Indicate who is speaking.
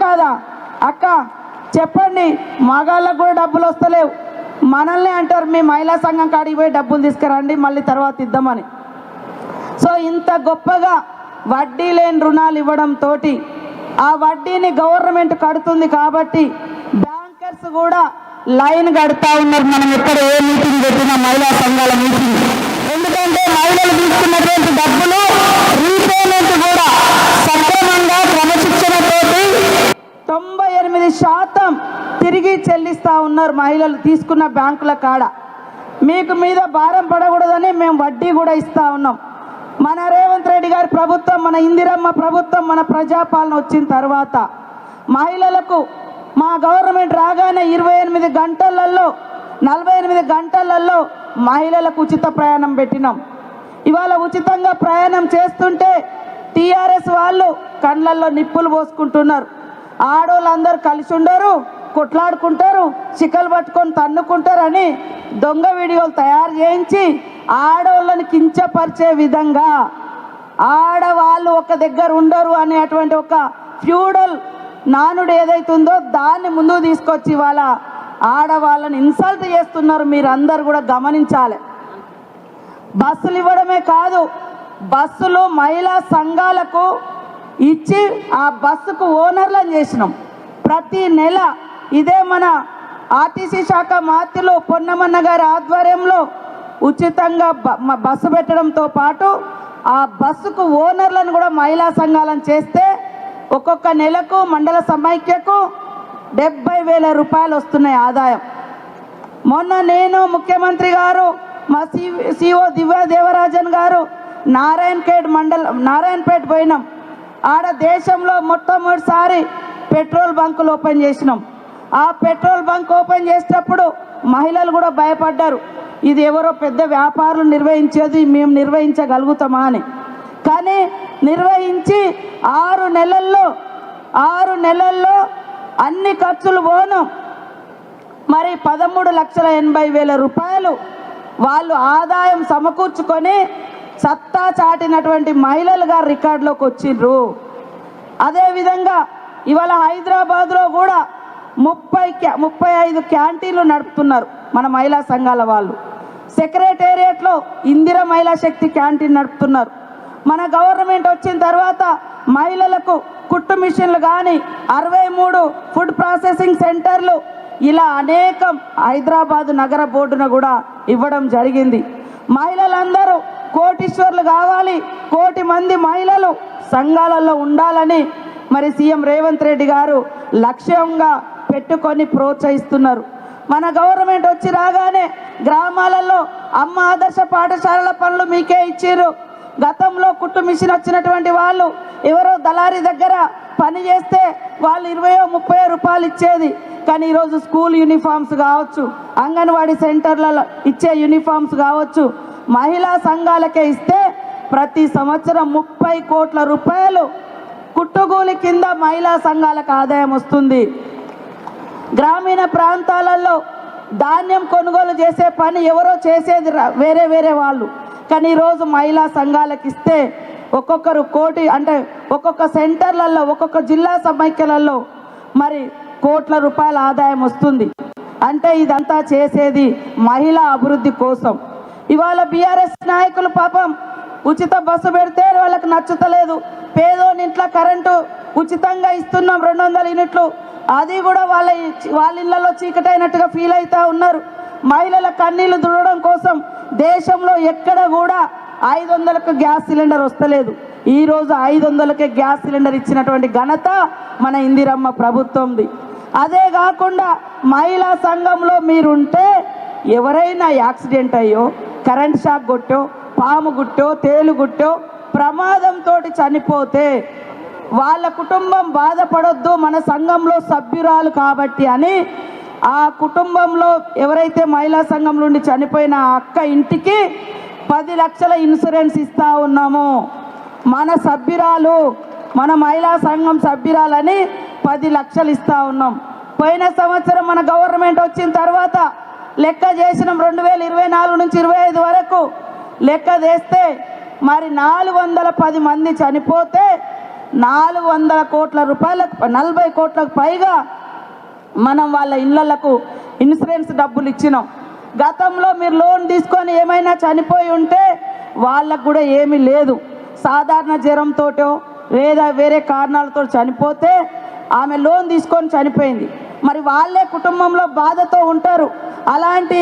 Speaker 1: కాదా అక్క చెప్పండి? మగాళ్ళకు కూడా డబ్బులు వస్తలేవు, మనల్ని అంటారు మీ మహిళా సంఘం కాడికి పోయి డబ్బులు తీసుకురండి మళ్ళీ తర్వాత ఇద్దామని. సో ఇంత గొప్పగా వడ్డీ లేని రుణాలు ఇవ్వడంతో ఆ వడ్డీని గవర్నమెంట్ కడుతుంది కాబట్టి బ్యాంకర్స్ కూడా లైన్ కడతా ఉన్నారు. మనం ఎక్కడ ఏ మీటింగ్ పెట్టినా మహిళా సంఘాల మీటింగ్, ఎందుకంటే మహిళలు తీసుకున్నటువంటి డబ్బులు రీపేమెంట్ కూడా సక్రమంగా క్రమశిక్షణతోటి 98% తిరిగి చెల్లిస్తూ ఉన్నారు మహిళలు తీసుకున్న బ్యాంకుల కాడ. మీకు మీద భారం పడకూడదని మేము వడ్డీ కూడా ఇస్తూ ఉన్నాం. మన రేవంత్ రెడ్డి గారి ప్రభుత్వం, మన ఇందిరమ్మ ప్రభుత్వం, మన ప్రజాపాలన వచ్చిన తర్వాత మహిళలకు మా గవర్నమెంట్ రాగానే 28 గంటలలో 48 గంటలలో మహిళలకు ఉచిత ప్రయాణం పెట్టినాం. ఇవాళ ఉచితంగా ప్రయాణం చేస్తుంటే టీఆర్ఎస్ వాళ్ళు కళ్ళల్లో నిప్పులు పోసుకుంటున్నారు. ఆడోళ్ళందరూ కలిసి ఉండరు, కొట్లాడుకుంటారు, చిక్కలు పట్టుకొని తన్నుకుంటారని దొంగ వీడియోలు తయారు చేయించి ఆడవాళ్ళని కించపరిచే విధంగా ఆడవాళ్ళు ఒక దగ్గర ఉండరు అనేటువంటి ఒక ఫ్యూడల్ నానుడు ఏదైతుందో దాన్ని ముందుకు తీసుకొచ్చి వాళ్ళ ఆడవాళ్ళని ఇన్సల్ట్ చేస్తున్నారు. మీరు అందరు కూడా గమనించాలి. బస్సులు ఇవ్వడమే కాదు, బస్సులు మహిళా సంఘాలకు ఇచ్చి ఆ బస్సుకు ఓనర్లను చేసినాం. ప్రతి నెల ఇదే మన ఆర్టీసీ శాఖ మంత్రులు పొన్నమన్న గారి ఆధ్వర్యంలో ఉచితంగా బస్సు పెట్టడంతో పాటు ఆ బస్సుకు ఓనర్లను కూడా మహిళా సంఘాలను చేస్తే ఒక్కొక్క నెలకు మండల సమైక్యకు 70,000 రూపాయలు వస్తున్నాయి ఆదాయం. మొన్న నేను, ముఖ్యమంత్రి గారు, మా సిఓ దివ్య దేవరాజన్ గారు నారాయణపేట పోయినాం. ఆడ దేశంలో మొట్టమొదటిసారి పెట్రోల్ బంకులు ఓపెన్ చేసినాం. ఆ పెట్రోల్ బంక్ ఓపెన్ చేసేటప్పుడు మహిళలు కూడా భయపడ్డారు, ఇది ఎవరో పెద్ద వ్యాపారులు నిర్వహించేది, మేము నిర్వహించగలుగుతామా అని. కానీ నిర్వహించి 6 నెలల్లో అన్ని ఖర్చులు పోను మరి 13,80,000 రూపాయలు వాళ్ళు ఆదాయం సమకూర్చుకొని సత్తా చాటినటువంటి మహిళలుగా రికార్డులోకి వచ్చిండ్రు. అదేవిధంగా ఇవాళ హైదరాబాద్లో కూడా 35 క్యాంటీన్లు నడుపుతున్నారు మన మహిళా సంఘాల వాళ్ళు. సెక్రటేరియట్లో ఇందిరా మహిళా శక్తి క్యాంటీన్ నడుపుతున్నారు. మన గవర్నమెంట్ వచ్చిన తర్వాత మహిళలకు కుట్టు మిషన్లు కానీ 63 ఫుడ్ ప్రాసెసింగ్ సెంటర్లు ఇలా అనేకం హైదరాబాద్ నగర బోర్డున కూడా ఇవ్వడం జరిగింది. మహిళలందరూ కోటీశ్వర్లు కావాలి, 1 కోటి మంది మహిళలు సంఘాలలో ఉండాలని మరి సీఎం రేవంత్ రెడ్డి గారు లక్ష్యంగా పెట్టుకొని ప్రోత్సహిస్తున్నారు. మన గవర్నమెంట్ వచ్చి రాగానే గ్రామాలలో అమ్మ ఆదర్శ పాఠశాలల పనులు మీకే ఇచ్చారు. గతంలో కుట్టు మిషన్ వచ్చినటువంటి వాళ్ళు ఎవరో దళారీ దగ్గర పని చేస్తే వాళ్ళు 20-30 రూపాయలు ఇచ్చేది. కానీ ఈరోజు స్కూల్ యూనిఫామ్స్ కావచ్చు, అంగన్వాడీ సెంటర్లలో ఇచ్చే యూనిఫామ్స్ కావచ్చు, మహిళా సంఘాలకే ఇస్తే ప్రతి సంవత్సరం 30 కోట్ల రూపాయలు కుట్టుగూలి కింద మహిళా సంఘాలకు ఆదాయం వస్తుంది. గ్రామీణ ప్రాంతాలలో ధాన్యం కొనుగోలు చేసే పని ఎవరో చేసేది వేరే వాళ్ళు. కానీ ఈరోజు మహిళా సంఘాలకు ఇస్తే ఒక్కొక్కరు కోటి అంటే ఒక్కొక్క సెంటర్లలో ఒక్కొక్క జిల్లా సమైక్యలలో మరి కోట్ల రూపాయల ఆదాయం వస్తుంది. అంటే ఇదంతా చేసేది మహిళా అభివృద్ధి కోసం. ఇవాళ బీఆర్ఎస్ నాయకులు పాపం ఉచిత బస్సు పెడితే వాళ్ళకి నచ్చుతలేదు. పేదోని ఇంట్లో కరెంటు ఉచితంగా ఇస్తున్నాం 200 యూనిట్లు, అది కూడా వాళ్ళ ఇళ్లలో చీకటైనట్టుగా ఫీల్ అవుతూ ఉన్నారు. మహిళల కన్నీళ్లు దుడవడం కోసం దేశంలో ఎక్కడ కూడా 500కు గ్యాస్ సిలిండర్ వస్తలేదు. ఈరోజు 500కే గ్యాస్ సిలిండర్ ఇచ్చినటువంటి ఘనత మన ఇందిరమ్మ ప్రభుత్వంది. అదే కాకుండా మహిళా సంఘంలో మీరుంటే ఎవరైనా యాక్సిడెంట్ అయ్యో, కరెంట్ షాక్ కొట్టో, పాము గుట్టో, తేలు గుట్టో ప్రమాదంతో చనిపోతే వాళ్ళ కుటుంబం బాధపడొద్దు, మన సంఘంలో సభ్యురాలు కాబట్టి అని ఆ కుటుంబంలో ఎవరైతే మహిళా సంఘం నుండి చనిపోయిన ఆ అక్క ఇంటికి 10 లక్షల ఇన్సూరెన్స్ ఇస్తా ఉన్నాము. మన సభ్యురాలు, మన మహిళా సంఘం సభ్యురాలని 10 లక్షలు ఇస్తా ఉన్నాం. పోయిన సంవత్సరం మన గవర్నమెంట్ వచ్చిన తర్వాత లెక్క చేసినాం, 2024 నుంచి 25 వరకు లెక్క చేస్తే మరి 410 మంది చనిపోతే 400 కోట్ల రూపాయలకు 40 కోట్లకు పైగా మనం వాళ్ళ ఇళ్ళకు ఇన్సూరెన్స్ డబ్బులు ఇచ్చినాం. గతంలో మీరు లోన్ తీసుకొని ఏమైనా చనిపోయి ఉంటే వాళ్ళకు కూడా ఏమీ లేదు, సాధారణ జ్వరంతోటో లేదా వేరే కారణాలతో చనిపోతే ఆమె లోన్ తీసుకొని చనిపోయింది. మరి వాళ్ళే కుటుంబంలో బాధతో ఉంటారు. అలాంటి